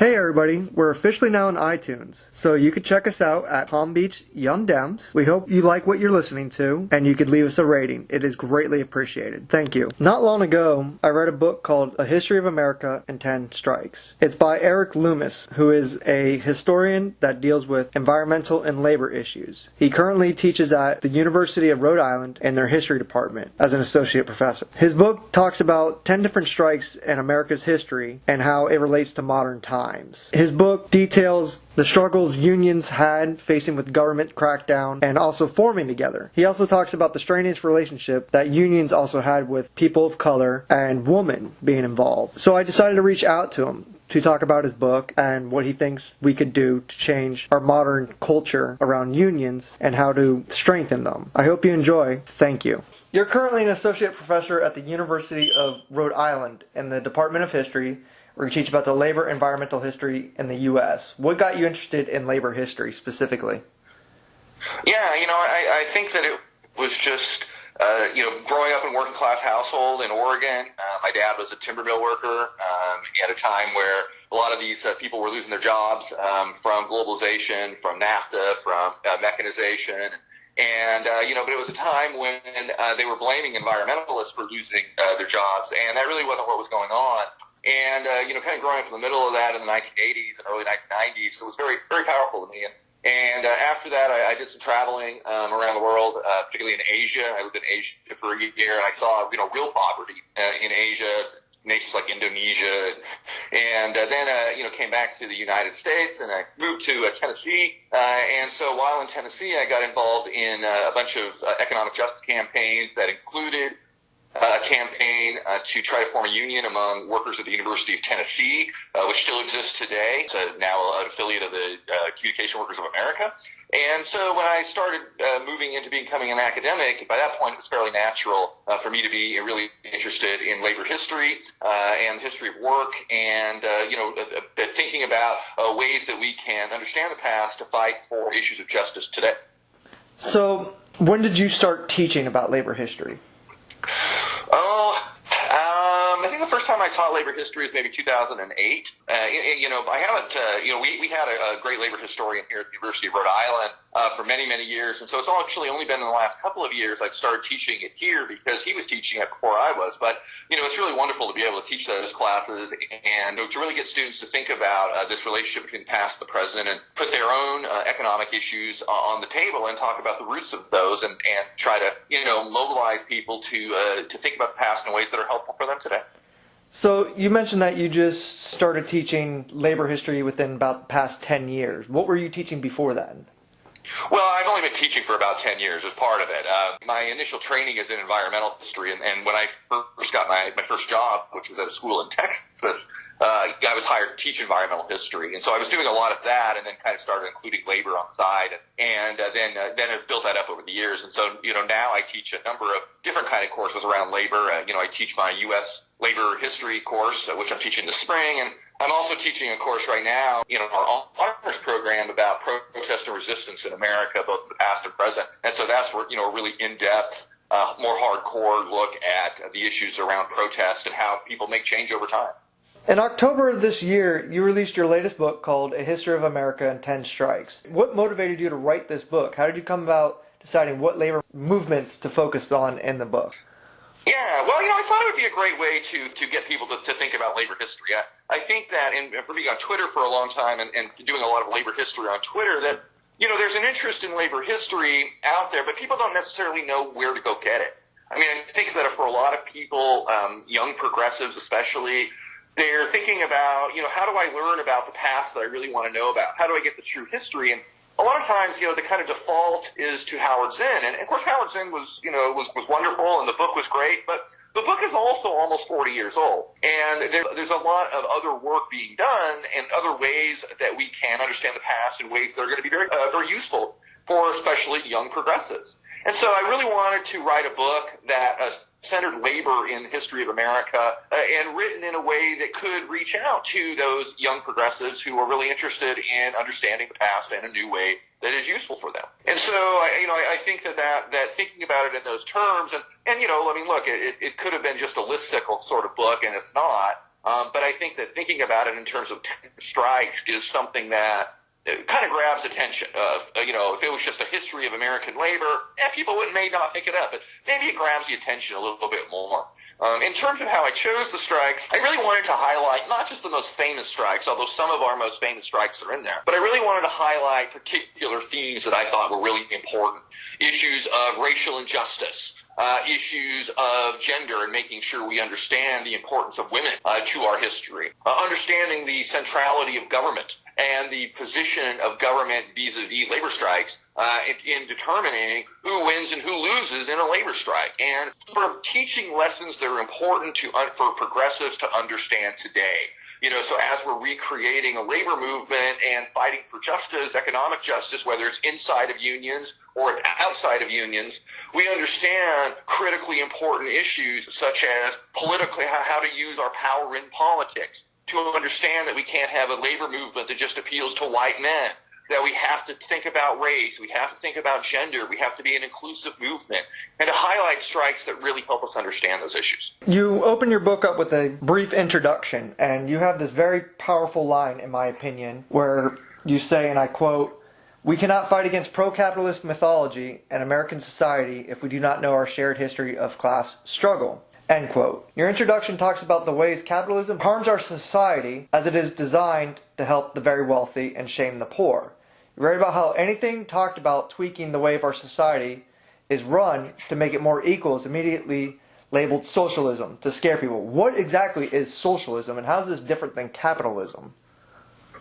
Hey everybody, we're officially now on iTunes, so you can check us out at Palm Beach Young Dems. We hope you like what you're listening to, and you could leave us a rating. It is greatly appreciated. Thank you. Not long ago, I read a book called A History of America in 10 Strikes. It's by Erik Loomis, who is a historian that deals with environmental and labor issues. He currently teaches at the University of Rhode Island in their history department as an associate professor. His book talks about 10 different strikes in America's history and how it relates to modern times. His book details the struggles unions had facing with government crackdown and also forming together. He also talks about the strenuous relationship that unions also had with people of color and women being involved. So I decided to reach out to him to talk about his book and what he thinks we could do to change our modern culture around unions and how to strengthen them. I hope you enjoy. Thank you. You're currently an associate professor at the University of Rhode Island in the Department of History, where you teach about the labor environmental history in the U.S. What got you interested in labor history specifically? Yeah, I think that it was just, growing up in a working class household in Oregon. My dad was a timber mill worker at a time where a lot of these people were losing their jobs from globalization, from NAFTA, from mechanization. And, but it was a time when they were blaming environmentalists for losing their jobs, and that really wasn't what was going on. And, kind of growing up in the middle of that in the 1980s and early 1990s, it was very, very powerful to me. And after that, I did some traveling around the world, particularly in Asia. I lived in Asia for a year, and I saw, real poverty in Asia, nations like Indonesia. And then, came back to the United States, and I moved to Tennessee. And so while in Tennessee, I got involved in a bunch of economic justice campaigns that included a campaign to try to form a union among workers at the University of Tennessee, which still exists today. It's now an affiliate of the Communication Workers of America. And so when I started moving into becoming an academic, by that point it was fairly natural for me to be really interested in labor history and the history of work and, thinking about ways that we can understand the past to fight for issues of justice today. So when did you start teaching about labor history? I think the first time I taught labor history was maybe 2008. I haven't, we had a great labor historian here at the University of Rhode Island for many, many years. And so it's actually only been in the last couple of years I've started teaching it here because he was teaching it before I was. But, it's really wonderful to be able to teach those classes and to really get students to think about this relationship between the past and the present and put their own economic issues on the table and talk about the roots of those and try to, mobilize people to think about the past in ways that are helpful for them today. So you mentioned that you just started teaching labor history within about the past 10 years. What were you teaching before then? Well, I've only been teaching for about 10 years as part of it. My initial training is in environmental history, and when I first got my first job, which was at a school in Texas, I was hired to teach environmental history. And so I was doing a lot of that and then kind of started including labor on the side. And then I've built that up over the years. And so, now I teach a number of different kind of courses around labor. I teach my U.S. labor history course, which I'm teaching this spring, and I'm also teaching a course right now, our honors program about protest and resistance in America, both in the past and present. And so that's where, a really in-depth, more hardcore look at the issues around protest and how people make change over time. In October of this year, you released your latest book called A History of America in 10 Strikes. What motivated you to write this book? How did you come about deciding what labor movements to focus on in the book? Yeah, well, I thought it would be a great way to get people to think about labor history. I think that, and for being on Twitter for a long time and doing a lot of labor history on Twitter, that, there's an interest in labor history out there, but people don't necessarily know where to go get it. I mean, I think that for a lot of people, young progressives especially, they're thinking about, how do I learn about the past that I really want to know about? How do I get the true history? And a lot of times, the kind of default is to Howard Zinn. And of course, Howard Zinn was wonderful and the book was great, but the book is also almost 40 years old. And there's a lot of other work being done and other ways that we can understand the past in ways that are going to be very, very useful for especially young progressives. And so I really wanted to write a book that centered labor in the history of America and written in a way that could reach out to those young progressives who are really interested in understanding the past in a new way that is useful for them. And so, I think that thinking about it in those terms, and look, it could have been just a listicle sort of book, and it's not. But I think that thinking about it in terms of strikes is something that kind of grabs attention. If it was just a history of American labor, people may not pick it up, but maybe it grabs the attention a little bit more. In terms of how I chose the strikes, I really wanted to highlight not just the most famous strikes, although some of our most famous strikes are in there, but I really wanted to highlight particular themes that I thought were really important. Issues of racial injustice, issues of gender and making sure we understand the importance of women to our history, understanding the centrality of government and the position of government vis-a-vis labor strikes in determining who wins and who loses in a labor strike, and sort of teaching lessons that are important for progressives to understand today. So as we're recreating a labor movement and fighting for justice, economic justice, whether it's inside of unions or outside of unions, we understand critically important issues such as politically how to use our power in politics, to understand that we can't have a labor movement that just appeals to white men, that we have to think about race, we have to think about gender, we have to be an inclusive movement, and to highlight strikes that really help us understand those issues. You open your book up with a brief introduction, and you have this very powerful line, in my opinion, where you say, and I quote, "We cannot fight against pro-capitalist mythology and American society if we do not know our shared history of class struggle." End quote. Your introduction talks about the ways capitalism harms our society as it is designed to help the very wealthy and shame the poor. You write about how anything talked about tweaking the way of our society is run to make it more equal is immediately labeled socialism to scare people. What exactly is socialism, and how is this different than capitalism?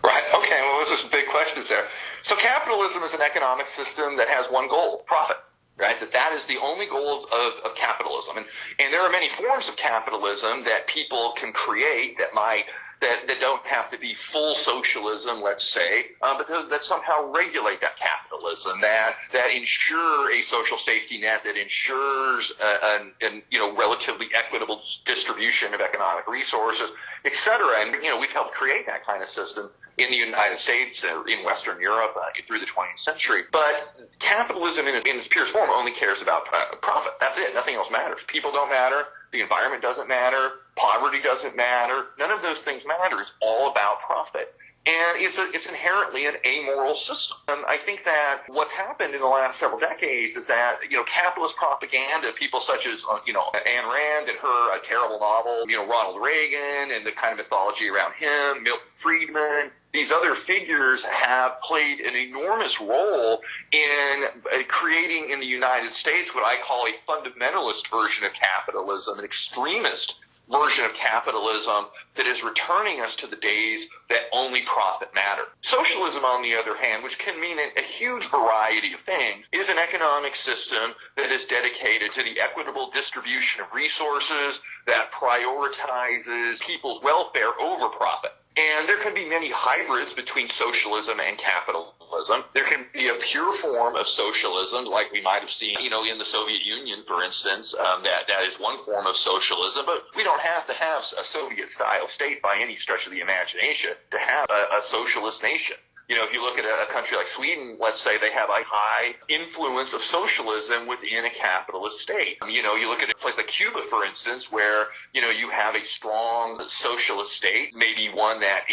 Right. Okay. Well, those are some big questions there. So capitalism is an economic system that has one goal: profit. Right, that is the only goal of capitalism, and there are many forms of capitalism that people can create that don't have to be full socialism, let's say, but that somehow regulate that capitalism, that ensure a social safety net, that ensures an relatively equitable distribution of economic resources, et cetera. And we've helped create that kind of system in the United States, in Western Europe, through the 20th century. But capitalism in its purest form only cares about profit. That's it. Nothing else matters. People don't matter. The environment doesn't matter. Poverty doesn't matter. None of those things matter. It's all about profit. And it's inherently an amoral system. I think that what's happened in the last several decades is that, capitalist propaganda, people such as, Ayn Rand and her terrible novel, Ronald Reagan and the kind of mythology around him, Milton Friedman, these other figures have played an enormous role in creating in the United States what I call a fundamentalist version of capitalism, an extremist version of capitalism that is returning us to the days that only profit mattered. Socialism, on the other hand, which can mean a huge variety of things, is an economic system that is dedicated to the equitable distribution of resources, that prioritizes people's welfare over profit. And there can be many hybrids between socialism and capitalism. There can be a pure form of socialism, like we might have seen, in the Soviet Union, for instance. That is one form of socialism, but we don't have to have a Soviet-style state by any stretch of the imagination to have a socialist nation. If you look at a country like Sweden, let's say, they have a high influence of socialism within a capitalist state. You look at a place like Cuba, for instance, where, you have a strong socialist state, maybe one that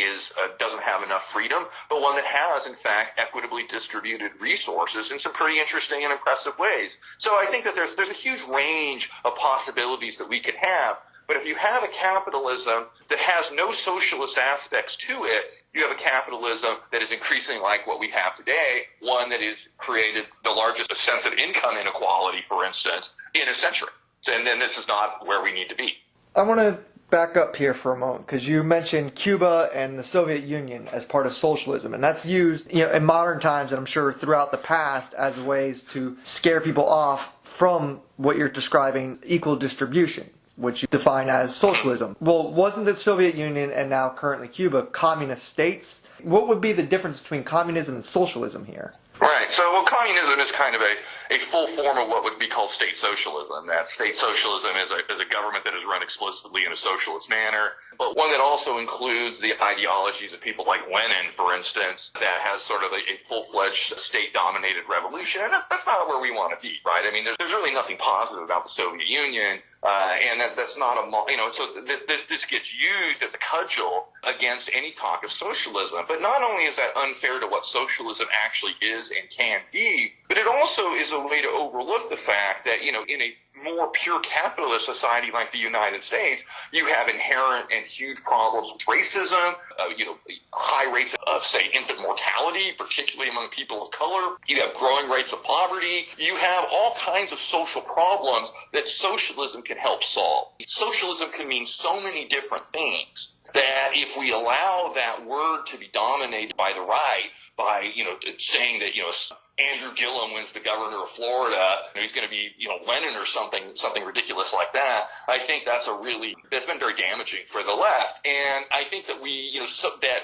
doesn't have enough freedom, but one that has, in fact, equitably distributed resources in some pretty interesting and impressive ways. So I think that there's a huge range of possibilities that we could have. But if you have a capitalism that has no socialist aspects to it, you have a capitalism that is increasingly like what we have today, one that has created the largest sense of income inequality, for instance, in a century. And then this is not where we need to be. I want to back up here for a moment, because you mentioned Cuba and the Soviet Union as part of socialism, and that's used in modern times, and I'm sure throughout the past, as ways to scare people off from what you're describing, equal distribution, which you define as socialism. Well, wasn't the Soviet Union and now currently Cuba communist states? What would be the difference between communism and socialism here? Right. So, communism is kind of a full form of what would be called state socialism. That state socialism is a government that is run explicitly in a socialist manner, but one that also includes the ideologies of people like Lenin, for instance, that has sort of a full-fledged state-dominated revolution. And that's not where we want to be, right? I mean, there's really nothing positive about the Soviet Union, and that's not so this gets used as a cudgel against any talk of socialism. But not only is that unfair to what socialism actually is and can be, but it also is a way to overlook the fact that, in a more pure capitalist society like the United States, you have inherent and huge problems with racism, high rates of, say, infant mortality, particularly among people of color. You have growing rates of poverty. You have all kinds of social problems that socialism can help solve. Socialism can mean so many different things that if we allow that word to be dominated by the right, by, saying that, Andrew Gillum wins the governor of Florida, he's going to be, Lenin or something ridiculous like that, I think that's been very damaging for the left. And I think that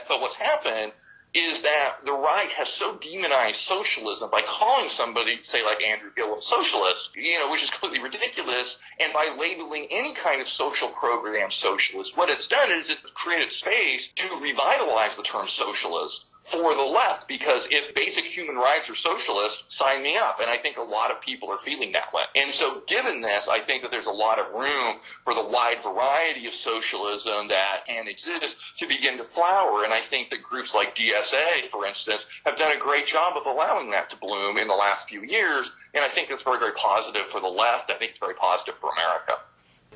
but what's happened is that the right has so demonized socialism by calling somebody, say like Andrew Gillum, socialist, which is completely ridiculous, and by labeling any kind of social program socialist. What it's done is it's created space to revitalize the term socialist for the left, because if basic human rights are socialist, sign me up. And I think a lot of people are feeling that way. And so given this, I think that there's a lot of room for the wide variety of socialism that can exist to begin to flower. And I think that groups like DSA, for instance, have done a great job of allowing that to bloom in the last few years. And I think that's very, very positive for the left. I think it's very positive for America.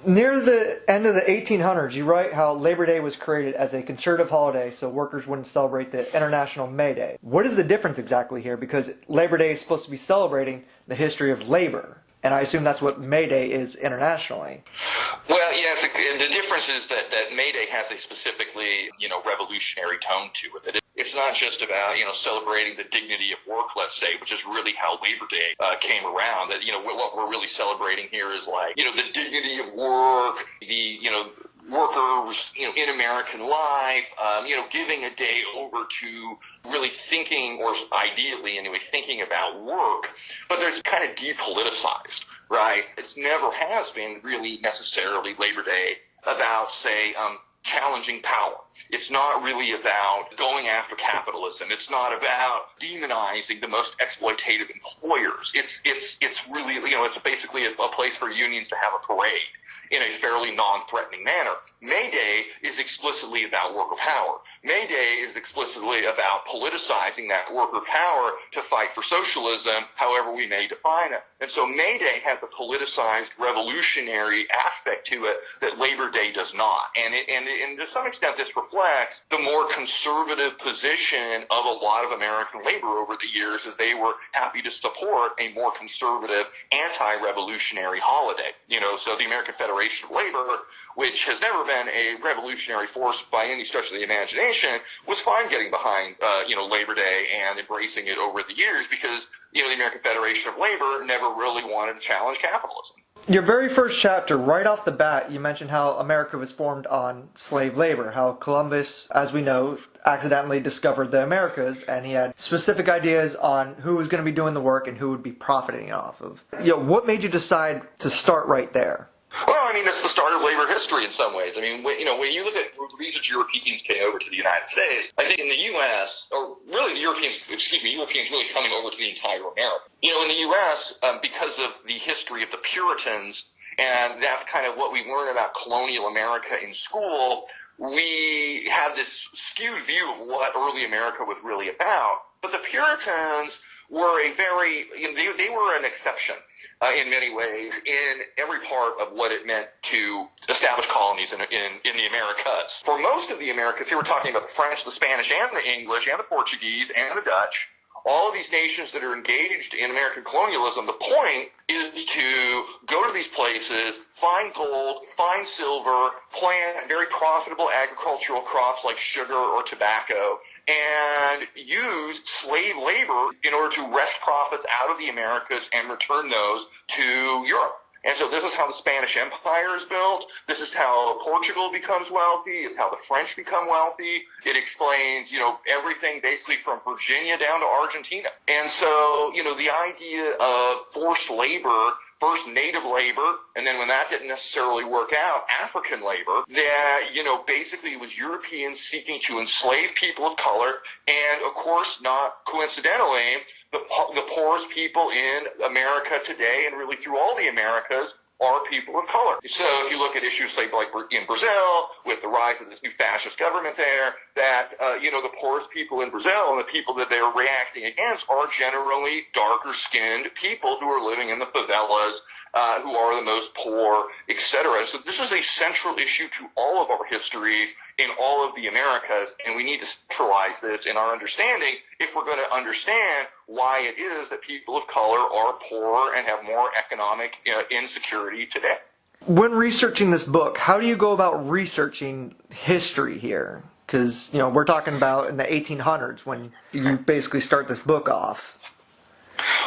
Near the end of the 1800s, you write how Labor Day was created as a conservative holiday so workers wouldn't celebrate the International May Day. What is the difference exactly here? Because Labor Day is supposed to be celebrating the history of labor, and I assume that's what May Day is internationally. Well, yes, the difference is that May Day has a specifically, revolutionary tone to it. It's not just about, celebrating the dignity of work, let's say, which is really how Labor Day came around. That, what we're really celebrating here is like, the dignity of work, the, workers, in American life, giving a day over to really thinking, or ideally anyway, thinking about work. But there's kind of depoliticized, right? It's never has been really necessarily Labor Day about, say, challenging power. It's not really about going after capitalism. It's not about demonizing the most exploitative employers. It's really, it's basically a place for unions to have a parade in a fairly non-threatening manner. May Day is explicitly about worker power. May Day is explicitly about politicizing that worker power to fight for socialism, however we may define it. And so May Day has a politicized revolutionary aspect to it that Labor Day does not. And to some extent this reflects the more conservative position of a lot of American labor over the years, as they were happy to support a more conservative anti-revolutionary holiday. So the American Federation of Labor, which has never been a revolutionary force by any stretch of the imagination, was fine getting behind, Labor Day and embracing it over the years because, the American Federation of Labor never really wanted to challenge capitalism. Your very first chapter, right off the bat, you mentioned how America was formed on slave labor, how Columbus, as we know, accidentally discovered the Americas, and he had specific ideas on who was going to be doing the work and who would be profiting off of. What made you decide to start right there? Well, it's the start of labor history in some ways. When you look at recent Europeans came over to the United States, I think in the U.S., or really the Europeans really coming over to the entire America. In the U.S., because of the history of the Puritans, and that's kind of what we learn about colonial America in school, we have this skewed view of what early America was really about. But the Puritans were they were an exception in many ways in every part of what it meant to establish colonies in the Americas. For most of the Americas, here we're talking about the French, the Spanish, and the English, and the Portuguese, and the Dutch, all of these nations that are engaged in American colonialism. The point is to go to these places, find gold, find silver, plant very profitable agricultural crops like sugar or tobacco, and use slave labor in order to wrest profits out of the Americas and return those to Europe. And so this is how the Spanish Empire is built. This is how Portugal becomes wealthy. It's how the French become wealthy. It explains, everything basically from Virginia down to Argentina. And so, the idea of forced labor, first native labor, and then when that didn't necessarily work out, African labor, that, basically it was Europeans seeking to enslave people of color. And of course, not coincidentally, the poorest people in America today, and really through all the Americas, are people of color. So if you look at issues like in Brazil, with the rise of this new fascist government there, that, the poorest people in Brazil and the people that they're reacting against are generally darker skinned people who are living in the favelas, who are the most poor, etc. So this is a central issue to all of our histories in all of the Americas, and we need to centralize this in our understanding if we're going to understand why it is that people of color are poorer and have more economic insecurity today. When researching this book, how do you go about researching history here? Because, we're talking about in the 1800s when you basically start this book off.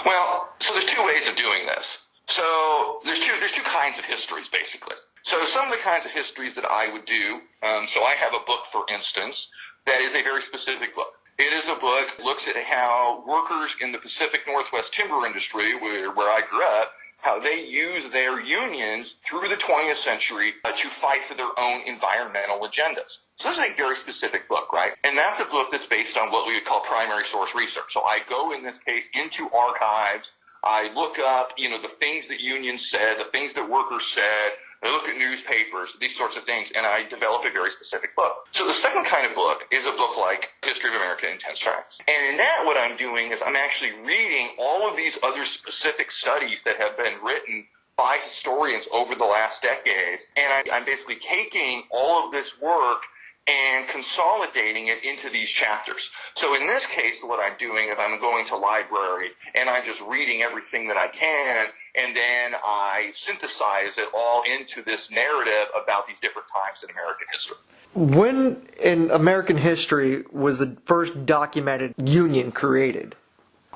Well, so there's two ways of doing this. So there's two kinds of histories, basically. So some of the kinds of histories that I would do, so I have a book, for instance, that is a very specific book. It is a book that looks at how workers in the Pacific Northwest timber industry, where I grew up, how they use their unions through the 20th century to fight for their own environmental agendas. So this is a very specific book, right? And that's a book that's based on what we would call primary source research. So I go, in this case, into archives. I look up, the things that unions said, the things that workers said. I look at newspapers, these sorts of things, and I develop a very specific book. So the second kind of book is a book like History of America in 10 Tracks. And in that, what I'm doing is I'm actually reading all of these other specific studies that have been written by historians over the last decades, and I'm basically taking all of this work and consolidating it into these chapters. So in this case, what I'm doing is I'm going to library and I'm just reading everything that I can, and then I synthesize it all into this narrative about these different times in American history. When in American history was the first documented union created?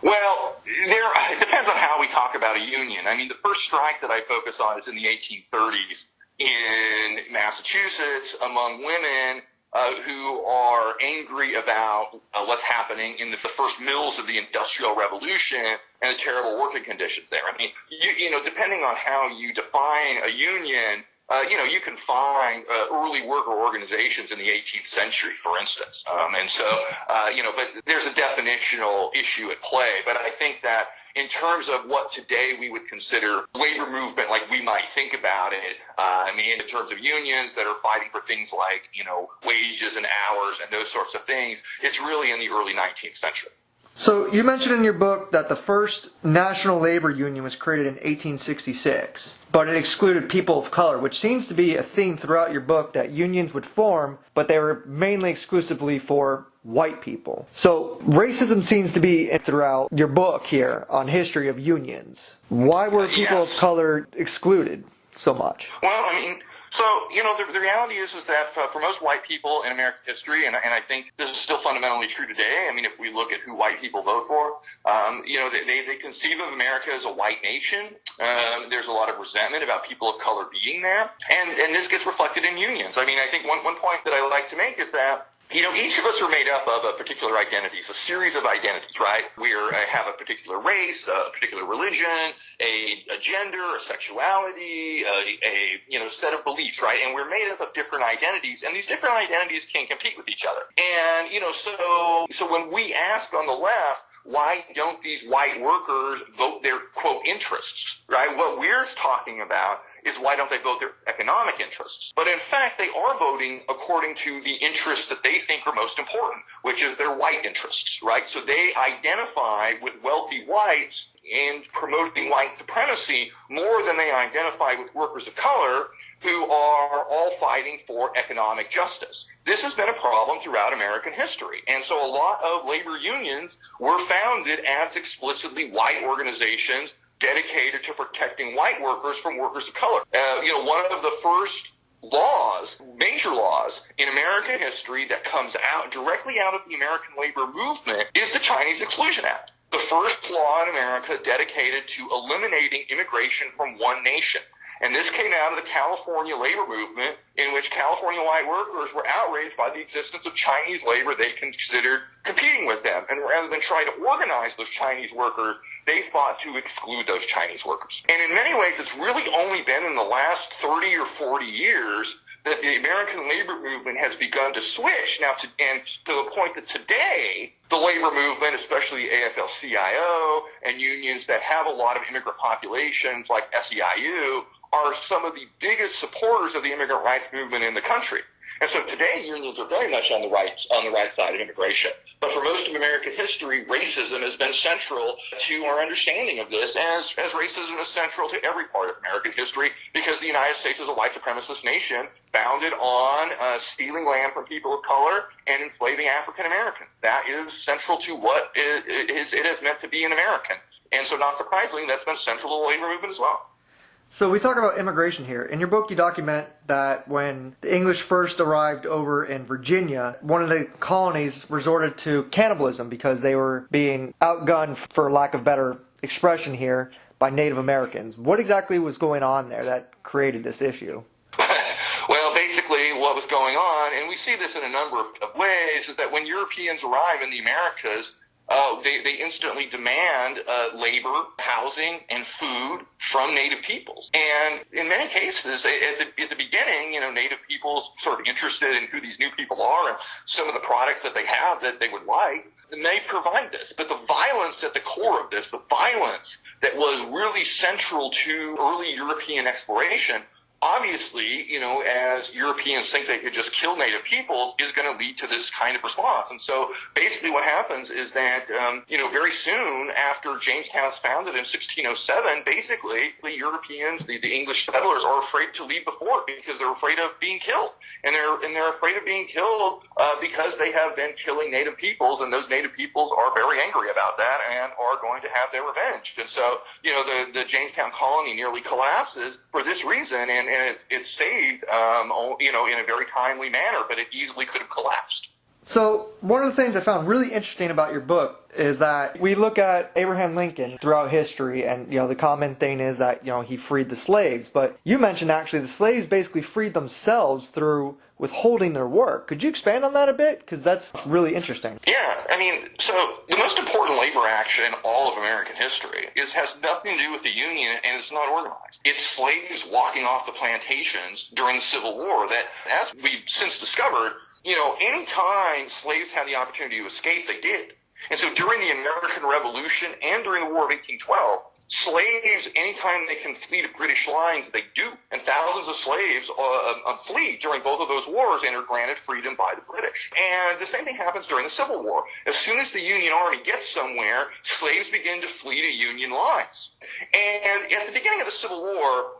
Well, it depends on how we talk about a union. I mean, the first strike that I focus on is in the 1830s in Massachusetts among women who are angry about what's happening in the first mills of the Industrial Revolution and the terrible working conditions there. I mean, depending on how you define a union, you can find early worker organizations in the 18th century, for instance. But there's a definitional issue at play. But I think that in terms of what today we would consider labor movement, like we might think about it, in terms of unions that are fighting for things like, wages and hours and those sorts of things, it's really in the early 19th century. So you mentioned in your book that the first national labor union was created in 1866, but it excluded people of color, which seems to be a theme throughout your book, that unions would form, but they were mainly exclusively for white people. So racism seems to be throughout your book here on history of unions. Why were people of color excluded so much? Well, the reality is that for most white people in American history, and I think this is still fundamentally true today, if we look at who white people vote for, they conceive of America as a white nation. There's a lot of resentment about people of color being there, and this gets reflected in unions. I think one point that I like to make is that each of us are made up of a particular identities, a series of identities, right? We have a particular race, a particular religion, a gender, a sexuality, a set of beliefs, right? And we're made up of different identities, and these different identities can compete with each other. And, so when we ask on the left, why don't these white workers vote their, quote, interests, right? What we're talking about is why don't they vote their economic interests? But in fact, they are voting according to the interests that they think are most important, which is their white interests, right? So they identify with wealthy whites and promoting white supremacy more than they identify with workers of color who are all fighting for economic justice. This has been a problem throughout American history. And so a lot of labor unions were founded as explicitly white organizations dedicated to protecting white workers from workers of color. One of the first major laws in American history that comes out directly out of the American labor movement is the Chinese Exclusion Act. the first law in America dedicated to eliminating immigration from one nation. And this came out of the California labor movement, in which California white workers were outraged by the existence of Chinese labor they considered competing with them. And rather than try to organize those Chinese workers, they fought to exclude those Chinese workers. And in many ways, it's really only been in the last 30 or 40 years that the American labor movement has begun to switch. Now, to the point that today, the labor movement, especially AFL-CIO and unions that have a lot of immigrant populations like SEIU, are some of the biggest supporters of the immigrant rights movement in the country. And so today, unions are very much on the right side of immigration. But for most of American history, racism has been central to our understanding of this, as racism is central to every part of American history, because the United States is a white supremacist nation founded on stealing land from people of color and enslaving African Americans. That is central to what it is meant to be an American. And so not surprisingly, that's been central to the labor movement as well. So we talk about immigration here. In your book, you document that when the English first arrived over in Virginia, one of the colonies resorted to cannibalism because they were being outgunned, for lack of better expression here, by Native Americans. What exactly was going on there that created this issue? Well, basically what was going on, and we see this in a number of ways, is that when Europeans arrive in the Americas, they instantly demand labor, housing, and food from Native peoples. And in many cases, at the beginning, Native peoples sort of interested in who these new people are and some of the products that they have that they would like, and they provide this. But the violence at the core of this, the violence that was really central to early European exploration, obviously, as Europeans think they could just kill Native peoples, is going to lead to this kind of response. And so basically what happens is that, very soon after Jamestown's founded in 1607, basically the Europeans, the English settlers, are afraid to leave the fort because they're afraid of being killed. And they're afraid of being killed because they have been killing Native peoples, and those Native peoples are very angry about that and are going to have their revenge. And so, the Jamestown colony nearly collapses for this reason, and it's saved, in a very timely manner, but it easily could have collapsed. So one of the things I found really interesting about your book is that we look at Abraham Lincoln throughout history, and the common thing is that he freed the slaves, but you mentioned actually the slaves basically freed themselves through withholding their work. Could you expand on that a bit? Because that's really interesting. Yeah, so the most important labor action in all of American history has nothing to do with the Union, and it's not organized. It's slaves walking off the plantations during the Civil War that, as we've since discovered, any time slaves had the opportunity to escape, they did. And so during the American Revolution and during the War of 1812, slaves, anytime they can flee to British lines, they do. And thousands of slaves flee during both of those wars and are granted freedom by the British. And the same thing happens during the Civil War. As soon as the Union Army gets somewhere, slaves begin to flee to Union lines. And at the beginning of the Civil War,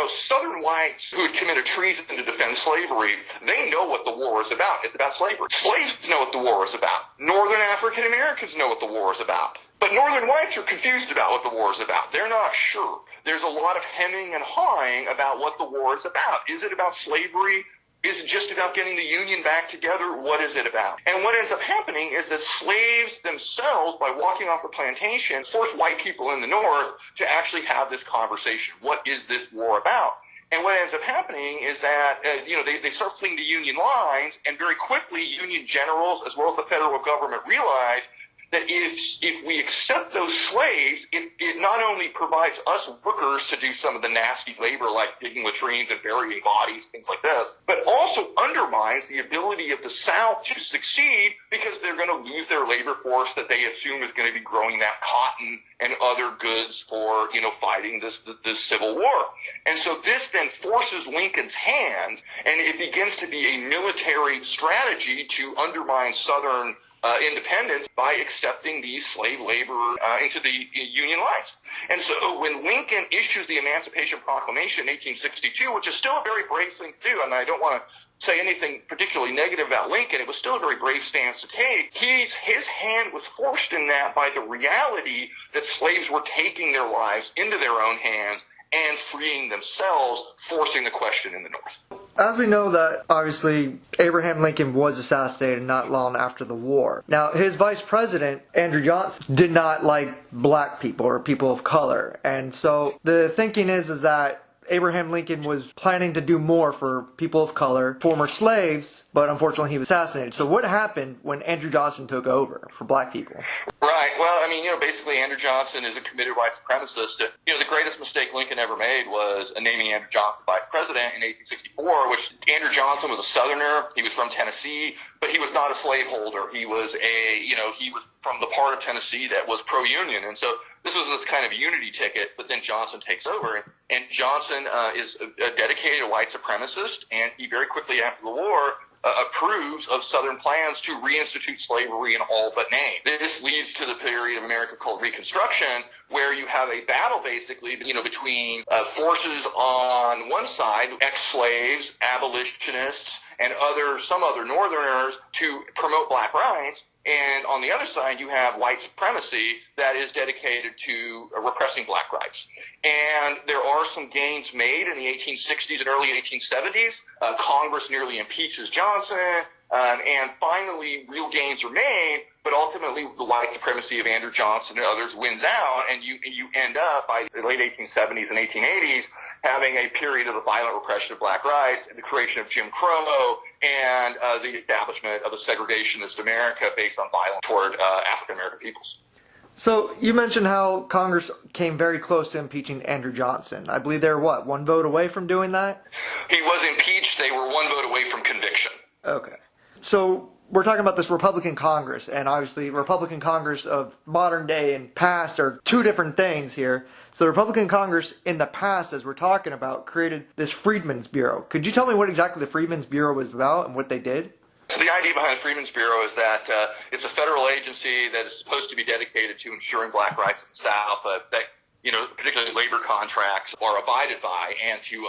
Southern whites who had committed treason to defend slavery, they know what the war is about. It's about slavery. Slaves know what the war is about. Northern African Americans know what the war is about. But Northern whites are confused about what the war is about. They're not sure. There's a lot of hemming and hawing about what the war is about. Is it about slavery? Is it just about getting the Union back together? What is it about? And what ends up happening is that slaves themselves, by walking off the plantation, force white people in the North to actually have this conversation. What is this war about? And what ends up happening is that, they start fleeing to Union lines, and very quickly Union generals as well as the federal government realize that if we accept those slaves, it not only provides us workers to do some of the nasty labor like digging latrines and burying bodies, things like this, but also undermines the ability of the South to succeed because they're going to lose their labor force that they assume is going to be growing that cotton and other goods for, fighting this Civil War. And so this then forces Lincoln's hand, and it begins to be a military strategy to undermine Southern independence by accepting these slave labor into the Union lines. And so when Lincoln issues the Emancipation Proclamation in 1862, which is still a very brave thing to do, and I don't want to say anything particularly negative about Lincoln, it was still a very brave stance to take. His hand was forced in that by the reality that slaves were taking their lives into their own hands and freeing themselves, forcing the question in the North. As we know that, obviously, Abraham Lincoln was assassinated not long after the war. Now, his vice president, Andrew Johnson, did not like black people or people of color. And so the thinking is that Abraham Lincoln was planning to do more for people of color, former slaves, but unfortunately he was assassinated. So what happened when Andrew Johnson took over for black people? Right. Well, I mean, basically Andrew Johnson is a committed white supremacist. The greatest mistake Lincoln ever made was naming Andrew Johnson vice president in 1864, which Andrew Johnson was a Southerner. He was from Tennessee, but he was not a slaveholder. He was he was from the part of Tennessee that was pro-union. And so this was this kind of unity ticket, but then Johnson takes over. And Johnson is a dedicated white supremacist, and he very quickly after the war approves of Southern plans to reinstitute slavery in all but name. This leads to the period of America called Reconstruction, where you have a battle basically, between forces on one side, ex-slaves, abolitionists, and some other Northerners to promote black rights. And on the other side, you have white supremacy that is dedicated to repressing black rights. And there are some gains made in the 1860s and early 1870s. Congress nearly impeaches Johnson, and finally real gains are made, but ultimately the white supremacy of Andrew Johnson and others wins out, and you end up by the late 1870s and 1880s having a period of the violent repression of black rights, the creation of Jim Crow, and the establishment of a segregationist America based on violence toward African American peoples. So you mentioned how Congress came very close to impeaching Andrew Johnson. I believe they were, one vote away from doing that? He was impeached. They were one vote away from conviction. Okay. So we're talking about this Republican Congress, and obviously Republican Congress of modern day and past are two different things here. So the Republican Congress in the past, as we're talking about, created this Freedmen's Bureau. Could you tell me what exactly the Freedmen's Bureau was about and what they did? So the idea behind the Freedmen's Bureau is that it's a federal agency that is supposed to be dedicated to ensuring black rights in the South, that particularly labor contracts are abided by, and to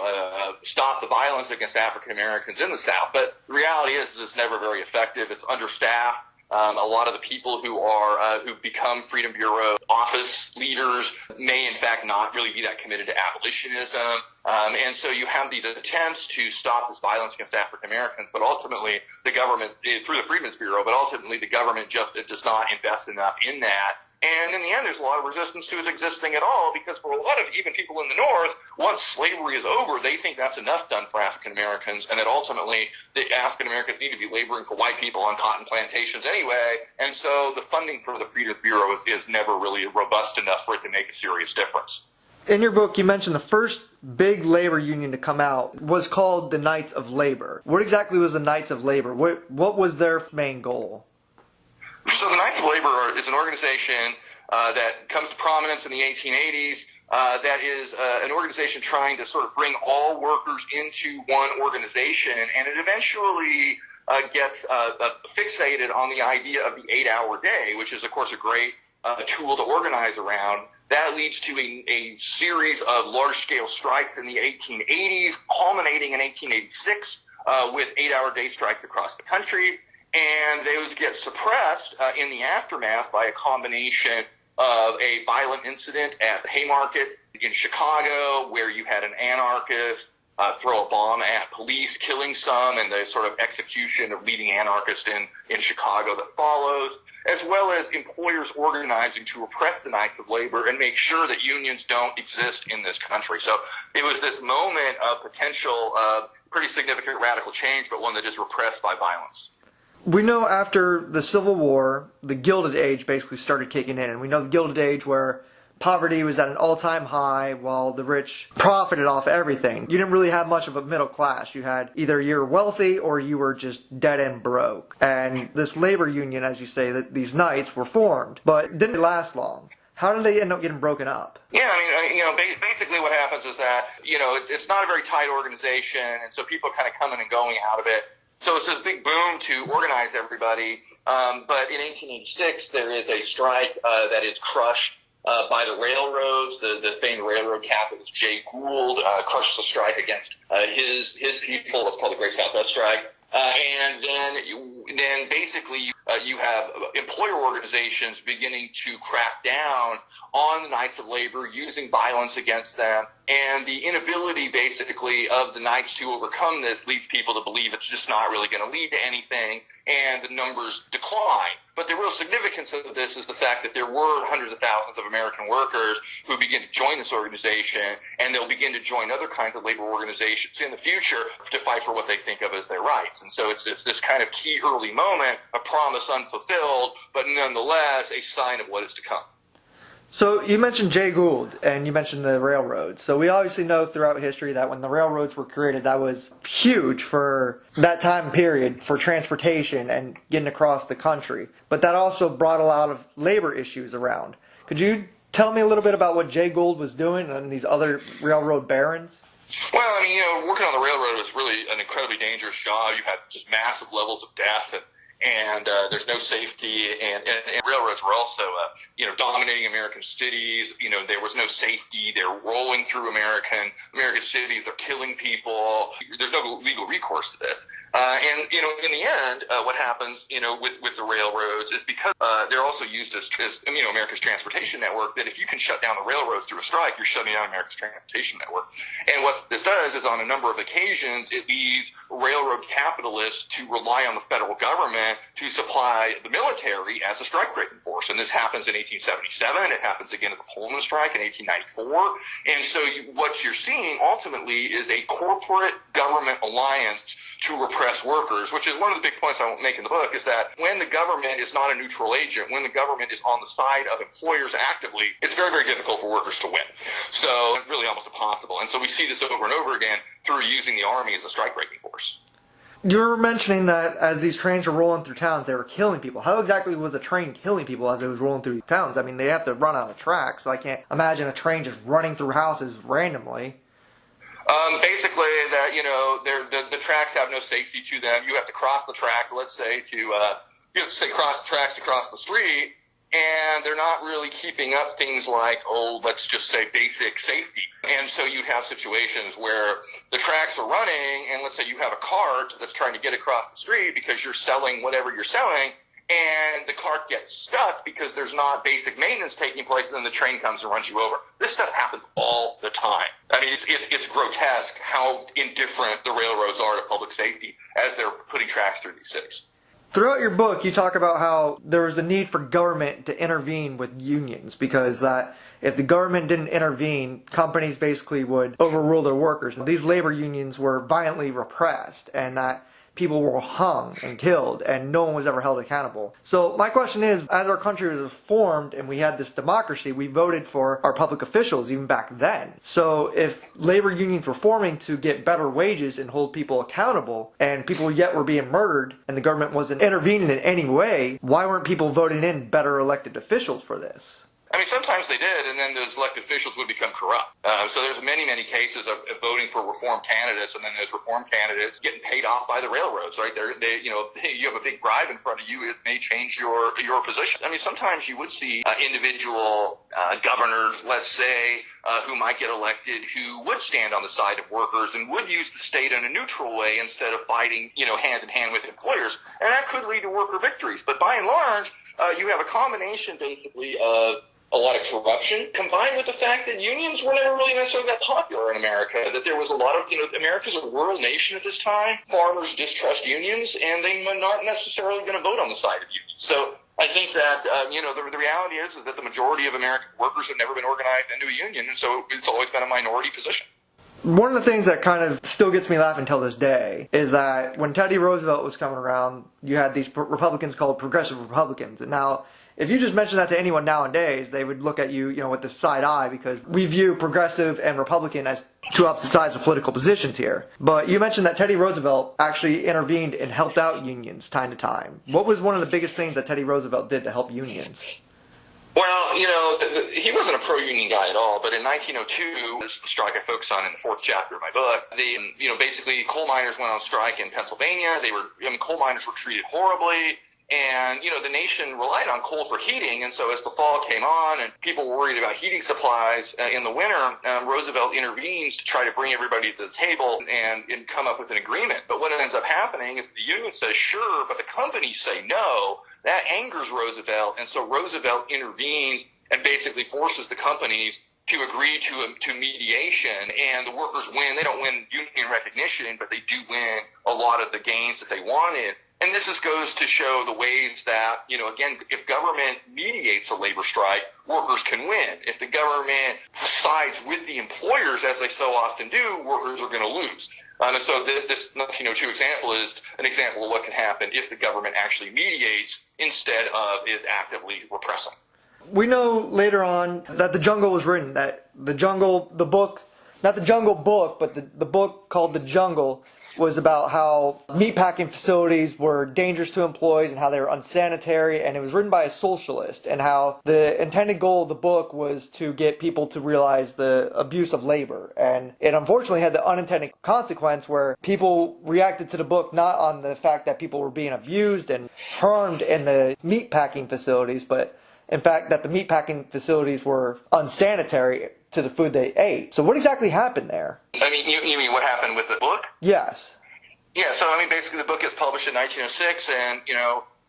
stop the violence against African Americans in the South. But the reality is it's never very effective. It's understaffed. A lot of the people who've become Freedom Bureau office leaders may in fact not really be that committed to abolitionism. And so you have these attempts to stop this violence against African Americans, but ultimately the government, through the Freedmen's Bureau, but ultimately the government just does not invest enough in that. And in the end, there's a lot of resistance to it existing at all, because for a lot of even people in the North, once slavery is over, they think that's enough done for African Americans, and that ultimately the African Americans need to be laboring for white people on cotton plantations anyway. And so the funding for the Freedmen's Bureau is never really robust enough for it to make a serious difference. In your book, you mentioned the first big labor union to come out was called the Knights of Labor. What exactly was the Knights of Labor? What was their main goal? So the Knights of Labor is an organization that comes to prominence in the 1880s. That is an organization trying to sort of bring all workers into one organization, and it eventually gets fixated on the idea of the 8-hour day, which is, of course, a great tool to organize around. That leads to a series of large-scale strikes in the 1880s, culminating in 1886 with 8-hour day strikes across the country. And those get suppressed in the aftermath by a combination of a violent incident at the Haymarket in Chicago, where you had an anarchist throw a bomb at police, killing some, and the sort of execution of leading anarchists in Chicago that follows, as well as employers organizing to repress the Knights of Labor and make sure that unions don't exist in this country. So it was this moment of potential pretty significant radical change, but one that is repressed by violence. We know after the Civil War, the Gilded Age basically started kicking in. And we know the Gilded Age where poverty was at an all-time high while the rich profited off everything. You didn't really have much of a middle class. You had either you were wealthy or you were just dead-end broke. And this labor union, as you say, that these knights were formed, but it didn't last long. How did they end up getting broken up? Yeah, I mean, basically what happens is that, it's not a very tight organization, and so people are kind of coming and going out of it. So it's this big boom to organize everybody. But in 1886, there is a strike that is crushed by the railroads. The famed railroad capitalist Jay Gould crushes the strike against his people. It's called the Great Southwest Strike. And then basically you have employer organizations beginning to crack down on the Knights of Labor, using violence against them. And the inability, basically, of the Knights to overcome this leads people to believe it's just not really going to lead to anything, and the numbers decline. But the real significance of this is the fact that there were hundreds of thousands of American workers who begin to join this organization, and they'll begin to join other kinds of labor organizations in the future to fight for what they think of as their rights. And so it's this kind of key early moment, a promise unfulfilled, but nonetheless a sign of what is to come. So you mentioned Jay Gould, and you mentioned the railroads. So we obviously know throughout history that when the railroads were created, that was huge for that time period for transportation and getting across the country. But that also brought a lot of labor issues around. Could you tell me a little bit about what Jay Gould was doing and these other railroad barons? Well, I mean, working on the railroad was really an incredibly dangerous job. You had just massive levels of death, and there's no safety, and railroads were also, dominating American cities. There was no safety. They're rolling through American cities. They're killing people. There's no legal recourse to this. In the end, what happens, with the railroads is because they're also used as America's transportation network, that if you can shut down the railroads through a strike, you're shutting down America's transportation network. And what this does is, on a number of occasions, it leads railroad capitalists to rely on the federal government to supply the military as a strike-breaking force. And this happens in 1877. It happens again at the Pullman strike in 1894. And so what you're seeing ultimately is a corporate government alliance to repress workers, which is one of the big points I make in the book, is that when the government is not a neutral agent, when the government is on the side of employers actively, it's very, very difficult for workers to win. So really almost impossible. And so we see this over and over again through using the Army as a strike-breaking force. You were mentioning that as these trains were rolling through towns, they were killing people. How exactly was a train killing people as it was rolling through towns? I mean, they have to run on the track, so I can't imagine a train just running through houses randomly. Basically, that the tracks have no safety to them. You have to cross the tracks, let's say, cross the tracks to cross the street, and they're not really keeping up things like, let's just say basic safety. And so you have situations where the tracks are running, and let's say you have a cart that's trying to get across the street because you're selling whatever you're selling, and the cart gets stuck because there's not basic maintenance taking place, and then the train comes and runs you over. This stuff happens all the time. I mean, it's grotesque how indifferent the railroads are to public safety as they're putting tracks through these cities. Throughout your book, you talk about how there was a need for government to intervene with unions, because that if the government didn't intervene, companies basically would overrule their workers. These labor unions were violently repressed, and that people were hung and killed, and no one was ever held accountable. So my question is, as our country was formed and we had this democracy, we voted for our public officials even back then. So if labor unions were forming to get better wages and hold people accountable, and people yet were being murdered, and the government wasn't intervening in any way, why weren't people voting in better elected officials for this? I mean, sometimes they did, and then those elected officials would become corrupt. So there's many, many cases of voting for reform candidates, and then those reform candidates getting paid off by the railroads, right? You have a big bribe in front of you, it may change your position. I mean, sometimes you would see individual governors, let's say, who might get elected, who would stand on the side of workers and would use the state in a neutral way instead of fighting, hand in hand with employers. And that could lead to worker victories. But by and large, you have a combination, basically, of a lot of corruption, combined with the fact that unions were never really necessarily that popular in America, that there was a lot of, America's a rural nation at this time. Farmers distrust unions, and they're not necessarily going to vote on the side of unions. So I think that, the reality is that the majority of American workers have never been organized into a union, and so it's always been a minority position. One of the things that kind of still gets me laughing till this day is that when Teddy Roosevelt was coming around, you had these Republicans called progressive Republicans. And now, if you just mention that to anyone nowadays, they would look at you, with the side eye, because we view progressive and Republican as two opposite sides of political positions here. But you mentioned that Teddy Roosevelt actually intervened and helped out unions time to time. What was one of the biggest things that Teddy Roosevelt did to help unions? Well, he wasn't a pro-union guy at all, but in 1902, this is the strike I focus on in the fourth chapter of my book, basically coal miners went on strike in Pennsylvania. Coal miners were treated horribly, And, the nation relied on coal for heating. And so as the fall came on and people were worried about heating supplies in the winter, Roosevelt intervenes to try to bring everybody to the table and come up with an agreement. But what ends up happening is the union says, sure, but the companies say no. That angers Roosevelt. And so Roosevelt intervenes and basically forces the companies to agree to mediation, and the workers win. They don't win union recognition, but they do win a lot of the gains that they wanted. And this goes to show the ways that, again, if government mediates a labor strike, workers can win. If the government sides with the employers, as they so often do, workers are going to lose. And so this 1902 example is an example of what can happen if the government actually mediates instead of is actively repressing. We know later on that The Jungle was written, that the book, not the Jungle book, but the book called The Jungle was about how meatpacking facilities were dangerous to employees and how they were unsanitary, and it was written by a socialist, and how the intended goal of the book was to get people to realize the abuse of labor. And it unfortunately had the unintended consequence where people reacted to the book not on the fact that people were being abused and harmed in the meatpacking facilities, but in fact that the meatpacking facilities were unsanitary to the food they ate. So what exactly happened there? I mean, you mean what happened with the book? Yes. Yeah, so basically the book gets published in 1906, and,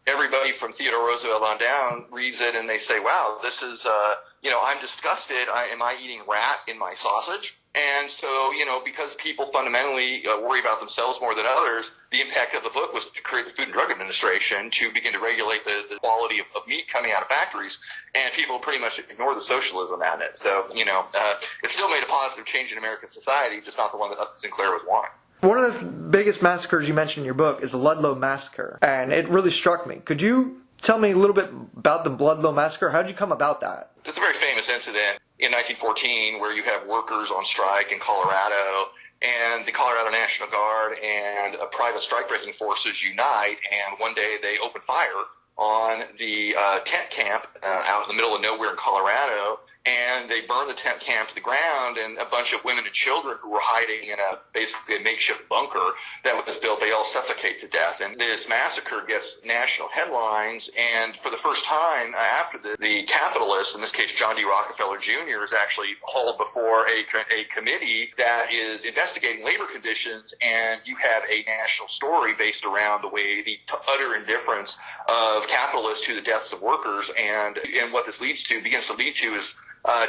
everybody from Theodore Roosevelt on down reads it and they say, wow, this is, I'm disgusted. Am I eating rat in my sausage? And so, because people fundamentally worry about themselves more than others, the impact of the book was to create the Food and Drug Administration to begin to regulate the quality of meat coming out of factories, and people pretty much ignore the socialism at it. So, it still made a positive change in American society, just not the one that Sinclair was wanting. One of the biggest massacres you mentioned in your book is the Ludlow Massacre, and it really struck me. Could you tell me a little bit about the Ludlow Massacre? How did you come about that? It's a very famous incident in 1914 where you have workers on strike in Colorado, and the Colorado National Guard and private strike-breaking forces unite, and one day they open fire on the tent camp out in the middle of nowhere in Colorado, and they burn the tent camp to the ground, and a bunch of women and children who were hiding in basically a makeshift bunker that was built, they all suffocate to death. And this massacre gets national headlines, and for the first time after the capitalists, in this case John D. Rockefeller Jr., is actually hauled before a committee that is investigating labor conditions, and you have a national story based around the way the utter indifference of capitalists to the deaths of workers, and what this begins to lead to is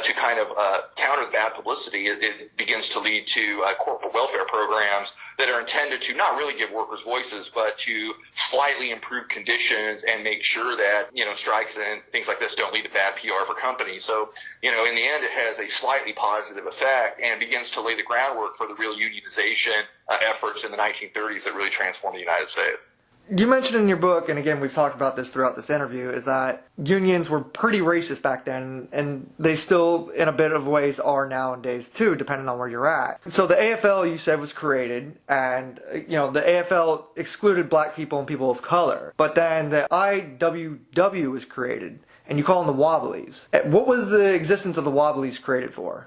to kind of counter the bad publicity. It begins to lead to corporate welfare programs that are intended to not really give workers voices, but to slightly improve conditions and make sure that, strikes and things like this don't lead to bad PR for companies. So, in the end, it has a slightly positive effect and begins to lay the groundwork for the real unionization efforts in the 1930s that really transformed the United States. You mentioned in your book, and again we've talked about this throughout this interview, is that unions were pretty racist back then, and they still in a bit of ways are nowadays too, depending on where you're at. So the AFL, you said, was created, and the AFL excluded black people and people of color, but then the IWW was created, and you call them the Wobblies. What was the existence of the Wobblies created for?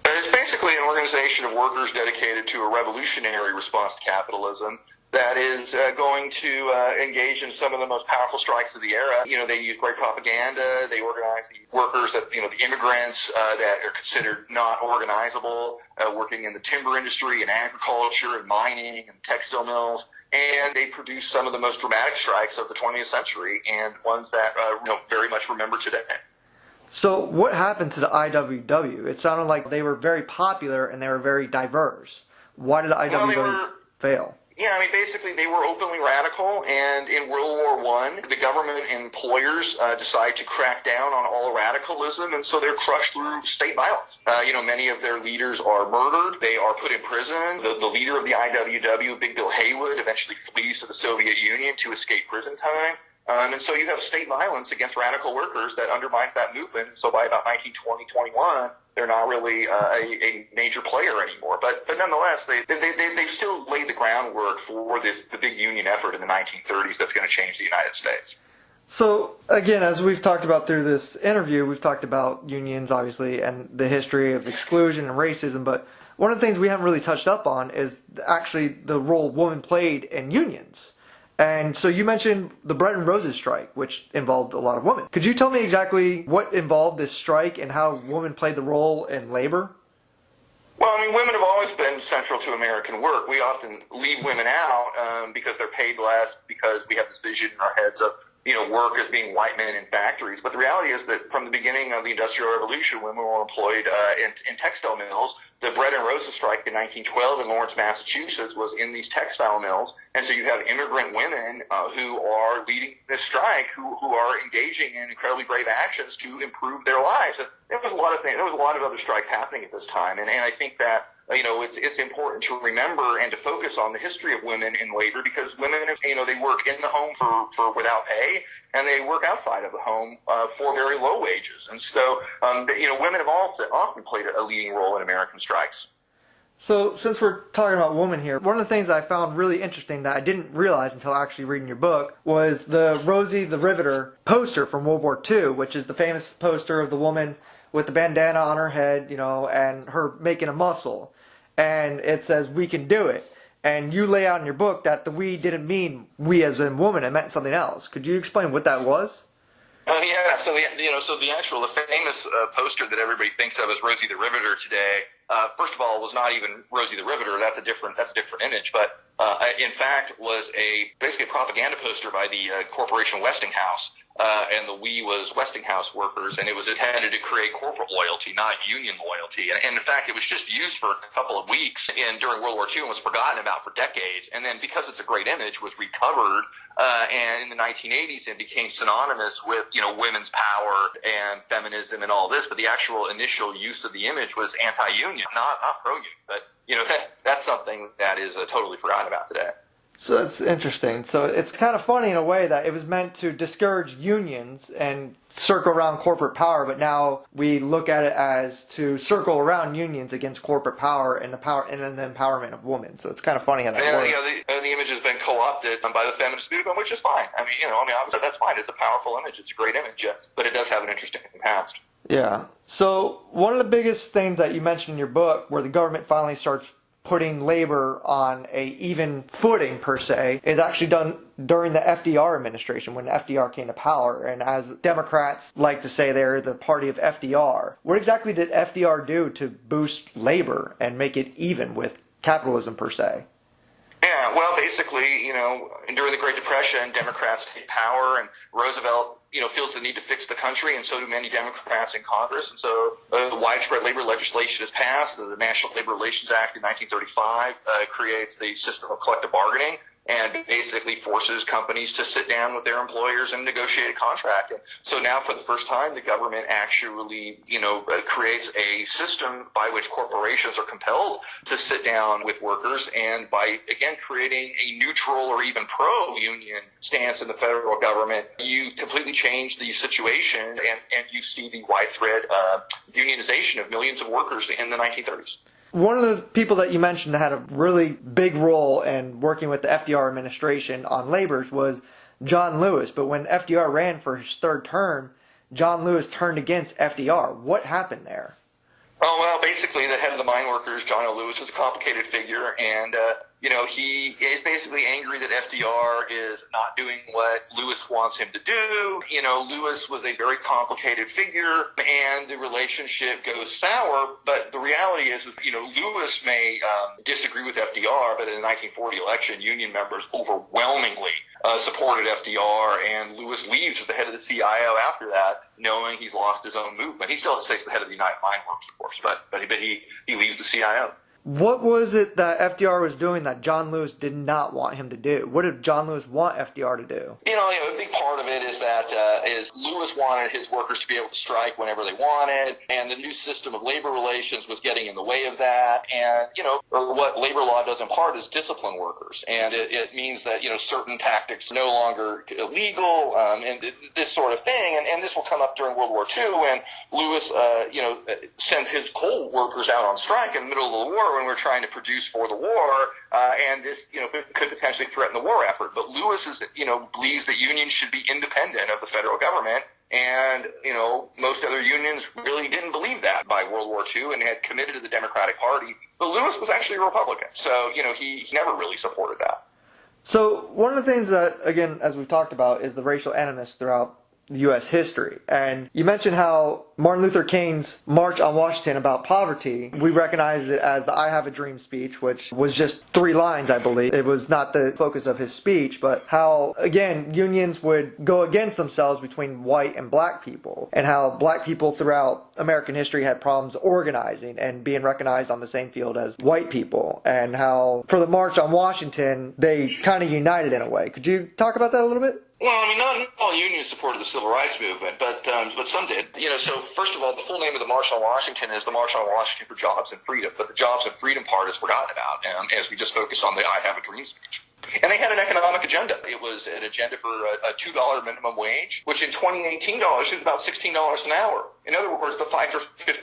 It's basically an organization of workers dedicated to a revolutionary response to capitalism that is going to engage in some of the most powerful strikes of the era. They use great propaganda. They organize the workers, the immigrants that are considered not organizable, working in the timber industry and agriculture and mining and textile mills. And they produce some of the most dramatic strikes of the 20th century, and ones that very much remember today. So what happened to the IWW? It sounded like they were very popular and they were very diverse. Why did the IWW fail? Yeah, basically they were openly radical, and in World War I, the government and employers decide to crack down on all radicalism, and so they're crushed through state violence. Many of their leaders are murdered. They are put in prison. The leader of the IWW, Big Bill Haywood, eventually flees to the Soviet Union to escape prison time. And so you have state violence against radical workers that undermines that movement. So by about 1920-21, they're not really a major player anymore. But nonetheless, they've still laid the groundwork for the big union effort in the 1930s that's going to change the United States. So, again, as we've talked about through this interview, we've talked about unions, obviously, and the history of exclusion and racism. But one of the things we haven't really touched up on is actually the role women played in unions. And so you mentioned the Bread and Roses strike, which involved a lot of women. Could you tell me exactly what involved this strike and how women played the role in labor? Well, I mean, women have always been central to American work. We often leave women out because they're paid less, because we have this vision in our heads of, work as being white men in factories. But the reality is that from the beginning of the Industrial Revolution, women were employed in textile mills. The Bread and Roses strike in 1912 in Lawrence, Massachusetts was in these textile mills. And so you have immigrant women who are leading this strike, who are engaging in incredibly brave actions to improve their lives. And there was a lot of things. There was a lot of other strikes happening at this time. And I think that it's important to remember and to focus on the history of women in labor, because women, they work in the home for without pay, and they work outside of the home for very low wages. And so, women have often played a leading role in American strikes. So since we're talking about women here, one of the things I found really interesting that I didn't realize until actually reading your book was the Rosie the Riveter poster from World War II, which is the famous poster of the woman with the bandana on her head, and her making a muscle. And it says, "We can do it." And you lay out in your book that the "we" didn't mean we as in woman, it meant something else. Could you explain what that was? Yeah. So the famous poster that everybody thinks of as Rosie the Riveter today, first of all, was not even Rosie the Riveter. That's a different image. But in fact, was basically a propaganda poster by the corporation Westinghouse. And the "we" was Westinghouse workers, and it was intended to create corporate loyalty, not union loyalty. And in fact, it was just used for a couple of weeks during World War II and was forgotten about for decades. And then, because it's a great image, was recovered and in the 1980s and became synonymous with women's power and feminism and all this. But the actual initial use of the image was anti-union, not pro-union. But that's something that is totally forgotten about today. So that's interesting. So it's kind of funny in a way that it was meant to discourage unions and circle around corporate power, but now we look at it as to circle around unions against corporate power and the empowerment of women. So it's kind of funny how that works. The image has been co-opted by the feminist movement, which is fine. Obviously that's fine. It's a powerful image. It's a great image, but it does have an interesting past. Yeah. So one of the biggest things that you mentioned in your book, where the government finally starts putting labor on a even footing, per se, is actually done during the FDR administration, when FDR came to power. And as Democrats like to say, they're the party of FDR. What exactly did FDR do to boost labor and make it even with capitalism, per se? Yeah, well, basically, during the Great Depression, Democrats take power, and Roosevelt, feels the need to fix the country, and so do many Democrats in Congress. And so the widespread labor legislation is passed. The National Labor Relations Act in 1935 creates the system of collective bargaining and basically forces companies to sit down with their employers and negotiate a contract. And so now, for the first time, the government actually, creates a system by which corporations are compelled to sit down with workers, and by, again, creating a neutral or even pro-union stance in the federal government, you completely change the situation, and you see the widespread unionization of millions of workers in the 1930s. One of the people that you mentioned that had a really big role in working with the FDR administration on labor was John Lewis. But when FDR ran for his third term, John Lewis turned against FDR. What happened there? Oh, well, basically, the head of the mine workers, John O. Lewis, is a complicated figure, and he is basically angry that FDR is not doing what Lewis wants him to do. Lewis was a very complicated figure, and the relationship goes sour. But the reality is Lewis may disagree with FDR, but in the 1940 election, union members overwhelmingly supported FDR, and Lewis leaves as the head of the CIO after that, knowing he's lost his own movement. He still stays the head of the United Mine Workers, of course, but he leaves the CIO. What was it that FDR was doing that John Lewis did not want him to do? What did John Lewis want FDR to do? A big part of it is that Lewis wanted his workers to be able to strike whenever they wanted, and the new system of labor relations was getting in the way of that. And, what labor law does in part is discipline workers, and it means that, certain tactics are no longer illegal, and this sort of thing. And this will come up during World War II when Lewis, sent his coal workers out on strike in the middle of the war, when we're trying to produce for the war, and this, could potentially threaten the war effort. But Lewis believes that unions should be independent of the federal government, and, most other unions really didn't believe that by World War II and had committed to the Democratic Party. But Lewis was actually a Republican, so, he never really supported that. So one of the things that, again, as we've talked about, is the racial animus throughout U.S. history. And you mentioned how Martin Luther King's March on Washington about poverty, we recognize it as the I Have a Dream speech, which was just 3 lines, I believe. It was not the focus of his speech, but how, again, unions would go against themselves between white and black people, and how black people throughout American history had problems organizing and being recognized on the same field as white people, and how for the March on Washington, they kind of united in a way. Could you talk about that a little bit? Well, I mean, not all unions supported the civil rights movement, but some did. So first of all, the full name of the March on Washington is the March on Washington for Jobs and Freedom, but the Jobs and Freedom part is forgotten about, as we just focus on the I Have a Dream speech. And they had an economic agenda. It was an agenda for a $2 minimum wage, which in 2018 dollars is about $16 an hour. In other words, the fight for 15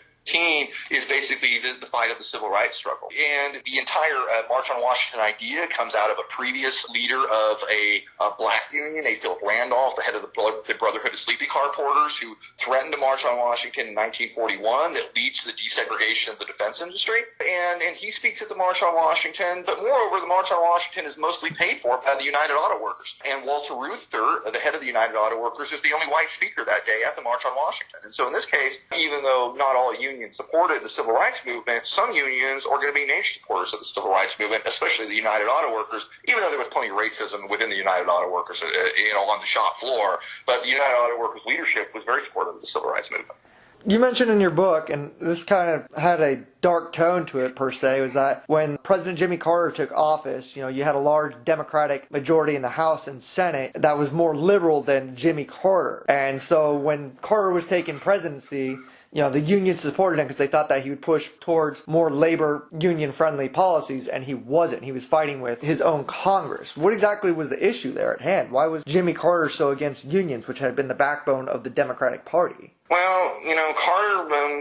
is basically the fight of the civil rights struggle. And the entire March on Washington idea comes out of a previous leader of a black union, a Philip Randolph, the head of the Brotherhood of Sleepy Car Porters, who threatened to march on Washington in 1941 that leads to the desegregation of the defense industry. And he speaks at the March on Washington, but moreover, the March on Washington is mostly paid for by the United Auto Workers. And Walter Reuther, the head of the United Auto Workers, is the only white speaker that day at the March on Washington. And so in this case, even though not all unions supported the civil rights movement, some unions are going to be major supporters of the civil rights movement, especially the United Auto Workers, even though there was plenty of racism within the United Auto Workers, on the shop floor. But the United Auto Workers leadership was very supportive of the civil rights movement. You mentioned in your book, and this kind of had a dark tone to it per se, was that when President Jimmy Carter took office, you had a large Democratic majority in the House and Senate that was more liberal than Jimmy Carter. And so when Carter was taking presidency, the unions supported him because they thought that he would push towards more labor union-friendly policies, and he wasn't. He was fighting with his own Congress. What exactly was the issue there at hand? Why was Jimmy Carter so against unions, which had been the backbone of the Democratic Party? Well,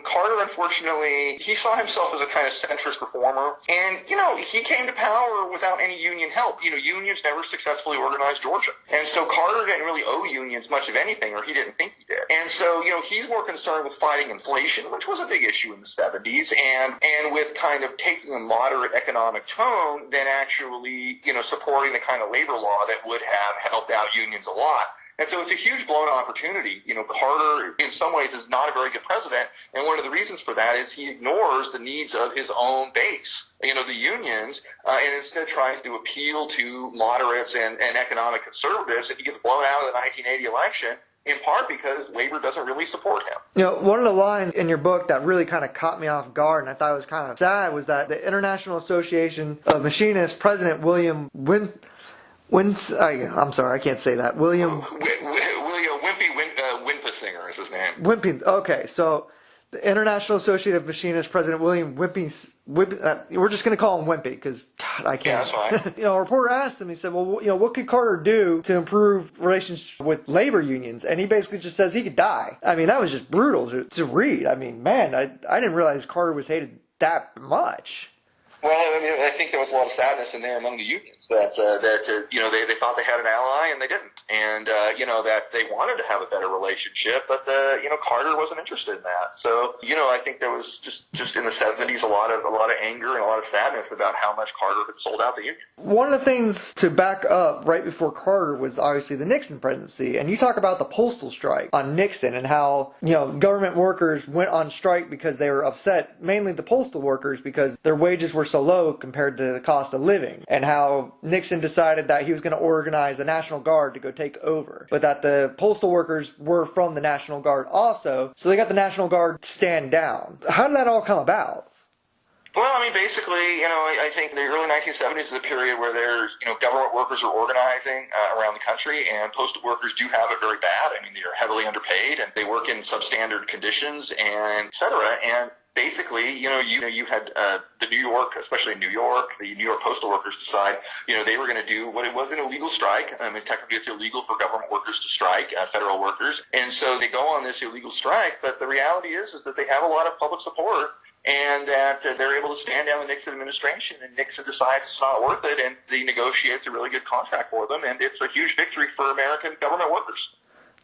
Carter, unfortunately, he saw himself as a kind of centrist reformer. And, he came to power without any union help. Unions never successfully organized Georgia. And so Carter didn't really owe unions much of anything, or he didn't think he did. And so, he's more concerned with fighting inflation, which was a big issue in the 70s, and with kind of taking a moderate economic tone than actually, supporting the kind of labor law that would have helped out unions a lot. And so it's a huge blown opportunity. Carter, in some ways, is not a very good president, and one of the reasons for that is he ignores the needs of his own base, the unions, and instead tries to appeal to moderates and economic conservatives, and he gets blown out of the 1980 election, in part because labor doesn't really support him. One of the lines in your book that really kind of caught me off guard, and I thought it was kind of sad, was that the International Association of Machinists President William I'm sorry, I can't say that. William Wimpesinger is his name. Wimpy. Okay, so the International Association of Machinists President William Wimpy, we're just going to call him Wimpy because, God, I can't. Yeah, that's fine. A reporter asked him, he said, well, what could Carter do to improve relations with labor unions? And he basically just says he could die. I mean, that was just brutal to read. I mean, man, I didn't realize Carter was hated that much. Well, I think there was a lot of sadness in there among the unions that they thought they had an ally and they didn't, and that they wanted to have a better relationship, but Carter wasn't interested in that. So I think there was just in the 70s a lot of anger and a lot of sadness about how much Carter had sold out the union. One of the things to back up right before Carter was obviously the Nixon presidency, and you talk about the postal strike on Nixon and how government workers went on strike because they were upset, mainly the postal workers, because their wages were so low compared to the cost of living, and how Nixon decided that he was going to organize a National Guard to go take over, but that the postal workers were from the National Guard also, so they got the National Guard to stand down. How did that all come about? Well, basically, I think the early 1970s is a period where there's, government workers are organizing around the country, and postal workers do have it very bad. They are heavily underpaid, and they work in substandard conditions, and et cetera. And basically, you had the New York, especially in New York, the New York postal workers decide, they were going to do what it was an illegal strike. Technically, it's illegal for government workers to strike, federal workers, and so they go on this illegal strike. But the reality is that they have a lot of public support, and that they're able to stand down the Nixon administration, and Nixon decides it's not worth it, and he negotiates a really good contract for them, and it's a huge victory for American government workers.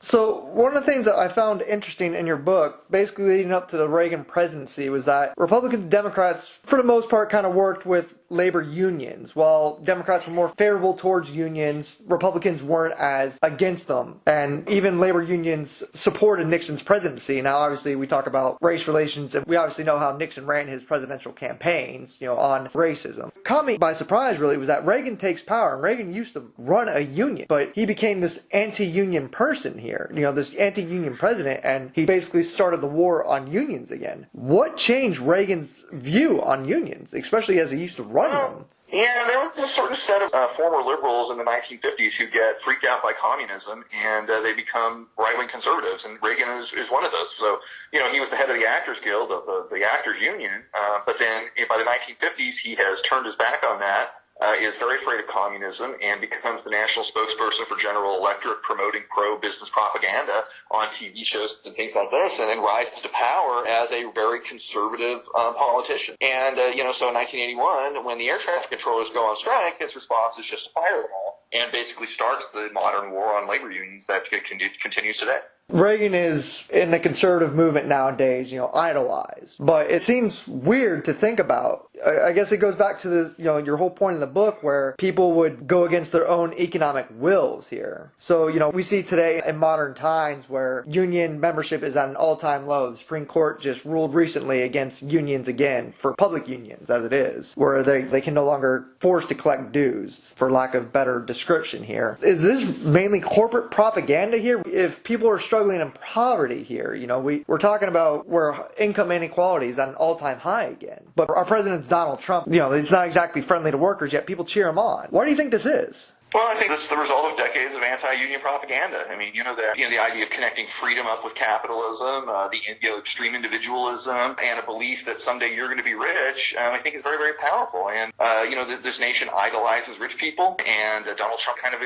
So one of the things that I found interesting in your book, basically leading up to the Reagan presidency, was that Republicans and Democrats, for the most part, kind of worked with labor unions. While Democrats were more favorable towards unions, Republicans weren't as against them. And even labor unions supported Nixon's presidency. Now, obviously, we talk about race relations, and we obviously know how Nixon ran his presidential campaigns, on racism. Caught me by surprise, really, was that Reagan takes power, and Reagan used to run a union, but he became this anti-union person here, this anti-union president, and he basically started the war on unions again. What changed Reagan's view on unions, especially as he used to run them? Yeah, there was a certain set of former liberals in the 1950s who get freaked out by communism, and they become right-wing conservatives, and Reagan is one of those. So, he was the head of the Actors Guild, of the Actors Union, but then by the 1950s, he has turned his back on that, is very afraid of communism, and becomes the national spokesperson for General Electric, promoting pro-business propaganda on TV shows and things like this, and then rises to power as a very conservative politician. And, so in 1981, when the air traffic controllers go on strike, his response is just to fire them all, and basically starts the modern war on labor unions that continues today. Reagan is, in the conservative movement nowadays, idolized. But it seems weird to think about. I guess it goes back to the, your whole point in the book where people would go against their own economic wills here. So, we see today in modern times where union membership is at an all-time low. The Supreme Court just ruled recently against unions again, for public unions as it is, where they can no longer force to collect dues, for lack of better description here. Is this mainly corporate propaganda here? If people are struggling in poverty here, we're talking about where income inequality is at an all-time high again. But our president's Donald Trump, he's not exactly friendly to workers, yet people cheer him on. Why do you think this is? Well, I think that's the result of decades of anti-union propaganda. I mean, the idea of connecting freedom up with capitalism, the extreme individualism, and a belief that someday you're going to be rich, I think is very, very powerful. And, this nation idolizes rich people, and Donald Trump kind of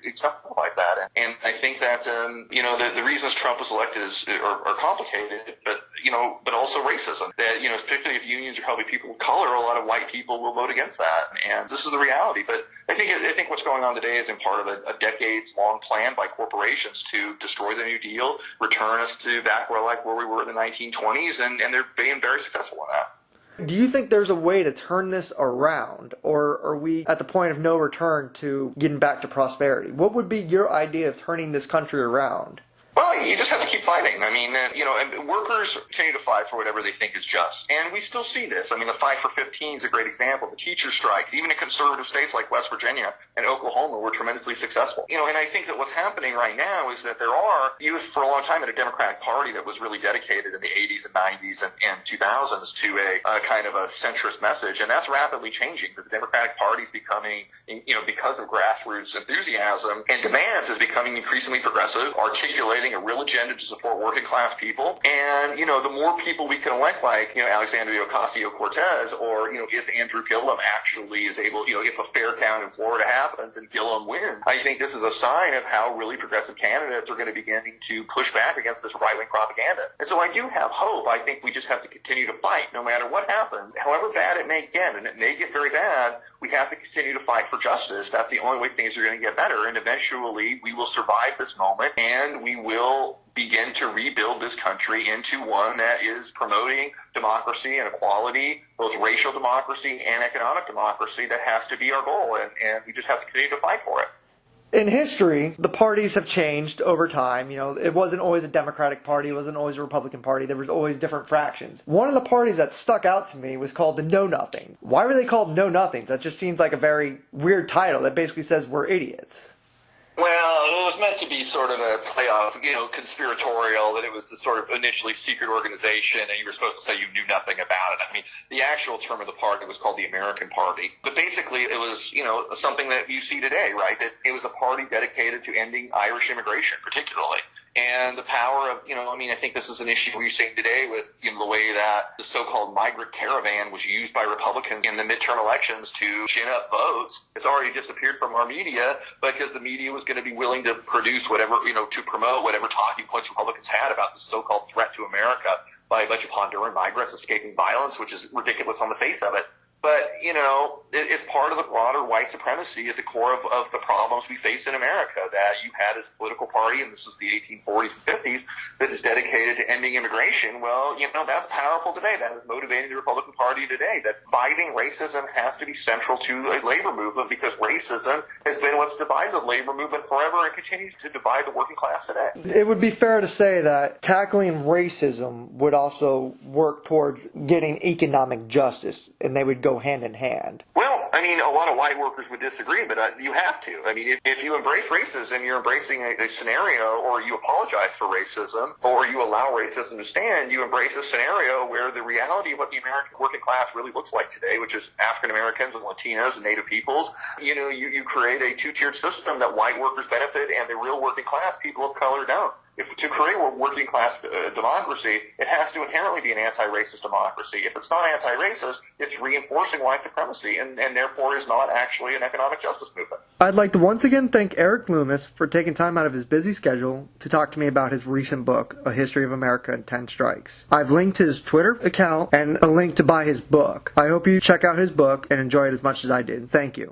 exemplifies that. And I think that, the reasons Trump was elected are complicated, but also racism. That, particularly if unions are helping people of color, a lot of white people will vote against that. And this is the reality. But I think what's going on today is in part of a decades-long plan by corporations to destroy the New Deal, return us to back where we were in the 1920s, and they're being very successful in that. Do you think there's a way to turn this around, or are we at the point of no return to getting back to prosperity? What would be your idea of turning this country around? Well, you just have to keep fighting. I mean, and workers continue to fight for whatever they think is just. And we still see this. I mean, the Fight for 15 is a great example. The teacher strikes, even in conservative states like West Virginia and Oklahoma, were tremendously successful. And I think that what's happening right now is that you for a long time had a Democratic Party that was really dedicated in the 80s and 90s and 2000s to a kind of a centrist message. And that's rapidly changing. The Democratic Party is becoming, because of grassroots enthusiasm and demands, is becoming increasingly progressive, articulating a real agenda to support working class people. And, the more people we can elect, like, Alexandria Ocasio-Cortez, or, if Andrew Gillum actually is able, if a fair count in Florida happens and Gillum wins, I think this is a sign of how really progressive candidates are going to begin to push back against this right-wing propaganda. And so I do have hope. I think we just have to continue to fight no matter what happens. However bad it may get, and it may get very bad, we have to continue to fight for justice. That's the only way things are going to get better. And eventually we will survive this moment, and we will begin to rebuild this country into one that is promoting democracy and equality, both racial democracy and economic democracy. That has to be our goal, and we just have to continue to fight for it. In history, the parties have changed over time. It wasn't always a Democratic Party. It wasn't always a Republican Party. There was always different fractions. One of the parties that stuck out to me was called the Know-Nothings. Why were they called Know-Nothings? That just seems like a very weird title that basically says we're idiots. Well, it was meant to be sort of a playoff, conspiratorial, that it was the sort of initially secret organization, and you were supposed to say you knew nothing about it. I mean, the actual term of the party was called the American Party. But basically, it was, something that you see today, right? That it was a party dedicated to ending Irish immigration, particularly. And the power of, I think this is an issue we're seeing today with, the way that the so-called migrant caravan was used by Republicans in the midterm elections to gin up votes. It's already disappeared from our media because the media was going to be willing to produce whatever, to promote whatever talking points Republicans had about the so-called threat to America by a bunch of Honduran migrants escaping violence, which is ridiculous on the face of it. But, it's part of the broader white supremacy at the core of the problems we face in America, that you had this political party, and this is the 1840s and 50s, that is dedicated to ending immigration. Well, that's powerful today. That is motivating the Republican Party today, that fighting racism has to be central to a labor movement, because racism has been what's divided the labor movement forever and continues to divide the working class today. It would be fair to say that tackling racism would also work towards getting economic justice, and they would go hand in hand. Well, a lot of white workers would disagree, but you have to. If you embrace racism, you're embracing a scenario, or you apologize for racism, or you allow racism to stand, you embrace a scenario where the reality of what the American working class really looks like today, which is African Americans and Latinos and Native peoples, you create a two-tiered system that white workers benefit and the real working class, people of color, don't. To create a working class democracy, it has to inherently be an anti-racist democracy. If it's not anti-racist, it's reinforcing white supremacy, and therefore is not actually an economic justice movement. I'd like to once again thank Erik Loomis for taking time out of his busy schedule to talk to me about his recent book, A History of America in 10 Strikes. I've linked his Twitter account and a link to buy his book. I hope you check out his book and enjoy it as much as I did. Thank you.